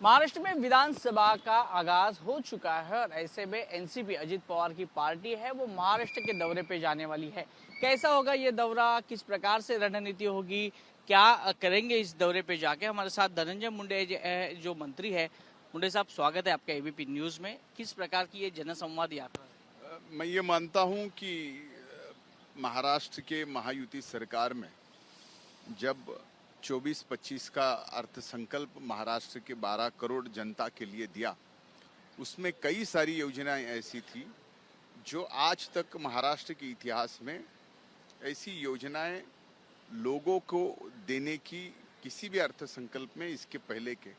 महाराष्ट्र में विधानसभा का आगाज हो चुका है और ऐसे में एनसीपी अजित पवार की पार्टी है वो महाराष्ट्र के दौरे पे जाने वाली है। कैसा होगा ये दौरा, किस प्रकार से रणनीति होगी, क्या करेंगे इस दौरे पे जाके। हमारे साथ धनंजय मुंडे जो मंत्री है। मुंडे साहब, स्वागत है आपका एबीपी न्यूज में। किस प्रकार की ये जनसंवाद यात्रा है? मैं ये मानता हूँ कि महाराष्ट्र के महायुति सरकार में जब 24-25 का अर्थसंकल्प महाराष्ट्र के 12 करोड़ जनता के लिए दिया, उसमें कई सारी योजनाएं ऐसी थी जो आज तक महाराष्ट्र के इतिहास में ऐसी योजनाएं लोगों को देने की किसी भी अर्थसंकल्प में इसके पहले के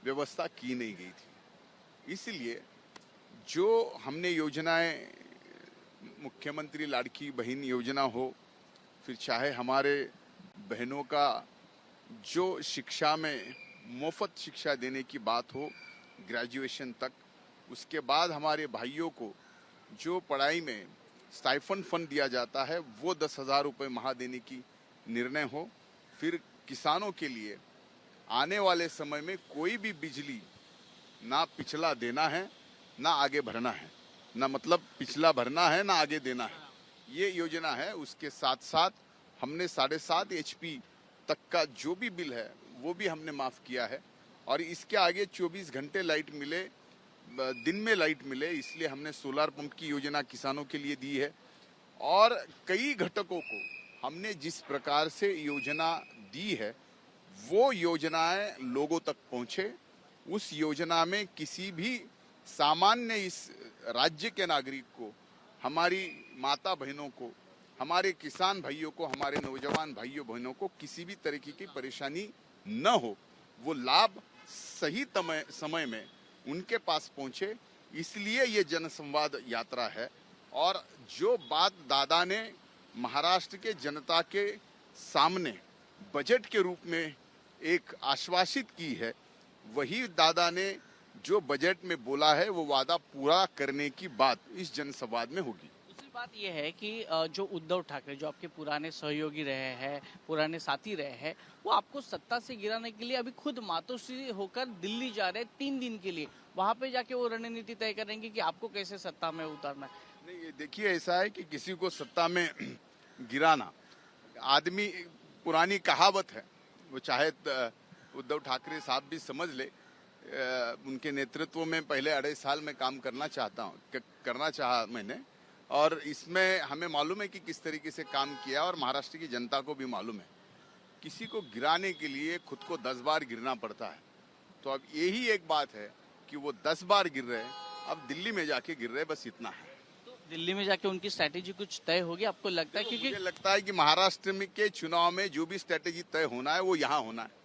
व्यवस्था की नहीं गई थी। इसलिए जो हमने योजनाएं, मुख्यमंत्री लाड़की बहन योजना हो, फिर चाहे हमारे बहनों का जो शिक्षा में मुफ्त शिक्षा देने की बात हो ग्रेजुएशन तक, उसके बाद हमारे भाइयों को जो पढ़ाई में स्टाइफंड फंड दिया जाता है वो 10,000 रुपये माह देने की निर्णय हो, फिर किसानों के लिए आने वाले समय में कोई भी बिजली ना पिछला देना है ना आगे भरना है, ना मतलब पिछला भरना है ना आगे देना है, ये योजना है। उसके साथ साथ हमने 7.5 HP तक का जो भी बिल है वो भी हमने माफ़ किया है और इसके आगे 24 घंटे लाइट मिले, दिन में लाइट मिले, इसलिए हमने सोलर पंप की योजना किसानों के लिए दी है। और कई घटकों को हमने जिस प्रकार से योजना दी है वो योजनाएं लोगों तक पहुँचे, उस योजना में किसी भी सामान्य इस राज्य के नागरिक को, हमारी माता बहनों को, हमारे किसान भाइयों को, हमारे नौजवान भाइयों बहनों को किसी भी तरीके की परेशानी न हो, वो लाभ सही समय में उनके पास पहुंचे, इसलिए ये जनसंवाद यात्रा है। और जो बात दादा ने महाराष्ट्र के जनता के सामने बजट के रूप में एक आश्वासित की है, वही दादा ने जो बजट में बोला है वो वादा पूरा करने की बात इस जनसंवाद में होगी। दूसरी बात यह है कि जो उद्धव ठाकरे, जो आपके पुराने सहयोगी रहे हैं, पुराने साथी रहे हैं, वो आपको सत्ता से गिराने के लिए अभी खुद मातोश्री होकर दिल्ली जा रहे हैं 3 दिन के लिए। वहां पे जाके वो रणनीति तय करेंगे कि आपको कैसे सत्ता में उतारना है। नहीं, देखिए ऐसा है कि किसी को सत्ता में गिराना, आदमी, पुरानी कहावत है, वो चाहे उद्धव ठाकरे साहब भी समझ ले, उनके नेतृत्व में पहले 2.5 साल में काम करना चाहा मैंने, और इसमें हमें मालूम है कि किस तरीके से काम किया और महाराष्ट्र की जनता को भी मालूम है। किसी को गिराने के लिए खुद को 10 बार गिरना पड़ता है, तो अब यही एक बात है कि वो 10 बार गिर रहे हैं, अब दिल्ली में जाके गिर रहे, बस इतना है। तो दिल्ली में जाके उनकी स्ट्रैटेजी कुछ तय होगी, आपको लगता है? क्योंकि मुझे लगता है कि महाराष्ट्र में के चुनाव में जो भी स्ट्रैटेजी तय होना है वो यहाँ होना है।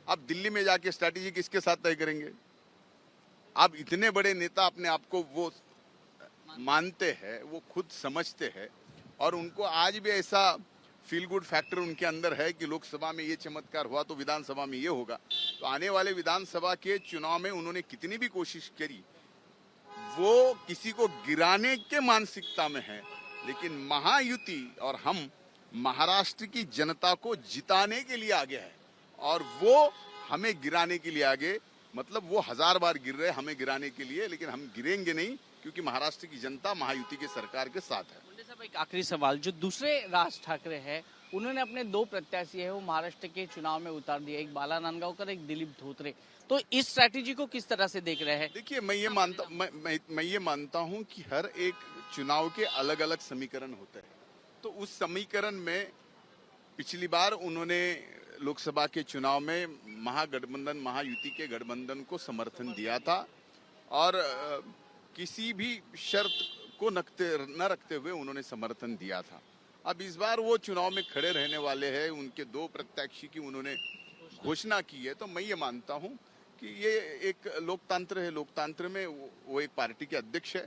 अब दिल्ली में जाके स्ट्रैटेजी किसके साथ तय करेंगे? अब इतने बड़े नेता अपने आप को वो मानते हैं, वो खुद समझते हैं, और उनको आज भी ऐसा फील गुड फैक्टर उनके अंदर है कि लोकसभा में ये चमत्कार हुआ तो विधानसभा में ये होगा। तो आने वाले विधानसभा के चुनाव में उन्होंने कितनी भी कोशिश करी, वो किसी को गिराने के मानसिकता में है, लेकिन महायुति और हम महाराष्ट्र की जनता को जिताने के लिए आगे है और वो हमें गिराने के लिए आगे, मतलब वो 1000 बार गिर रहे हमें गिराने के लिए, लेकिन हम गिरेंगे नहीं, क्योंकि महाराष्ट्र की जनता महायुति के सरकार के साथ है। मुंडे साहब, एक आखिरी सवाल, जो दूसरे राज ठाकरे हैं उन्होंने अपने 2 प्रत्याशी है वो महाराष्ट्र के चुनाव में उतार दिया, एक बाला नांदगांवकर, एक दिलीप धोत्रे, तो इस स्ट्रैटेजी को किस तरह से देख रहे हैं? देखिए, मैं ये मानता हूं कि हर एक चुनाव के अलग अलग समीकरण होते हैं। तो उस समीकरण में पिछली बार उन्होंने लोकसभा के चुनाव में महागठबंधन, महायुति के गठबंधन को समर्थन दिया था और किसी भी शर्त को न रखते हुए उन्होंने समर्थन दिया था। अब इस बार वो चुनाव में खड़े रहने वाले हैं, उनके 2 प्रत्याशी की उन्होंने घोषणा की है। तो मैं ये मानता हूँ कि ये एक लोकतंत्र है, लोकतंत्र में वो एक पार्टी के अध्यक्ष है,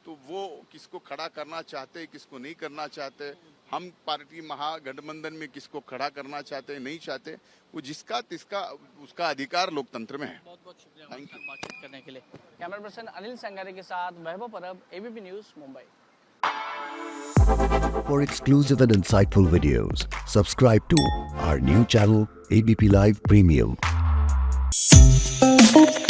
तो वो किसको खड़ा करना चाहते हैं, किसको नहीं करना चाहते, हम पार्टी महागठबंधन में किसको खड़ा करना चाहते हैं, नहीं चाहते, वो जिसका तिसका उसका अधिकार लोकतंत्र में है। बहुत बहुत शुक्रिया बातचीत करने के लिए। कैमरा पर्सन अनिल संगारे के साथ वैभव परब, ABP news, Mumbai. For exclusive and insightful videos, subscribe to our new channel ABP Live Premium. subscribe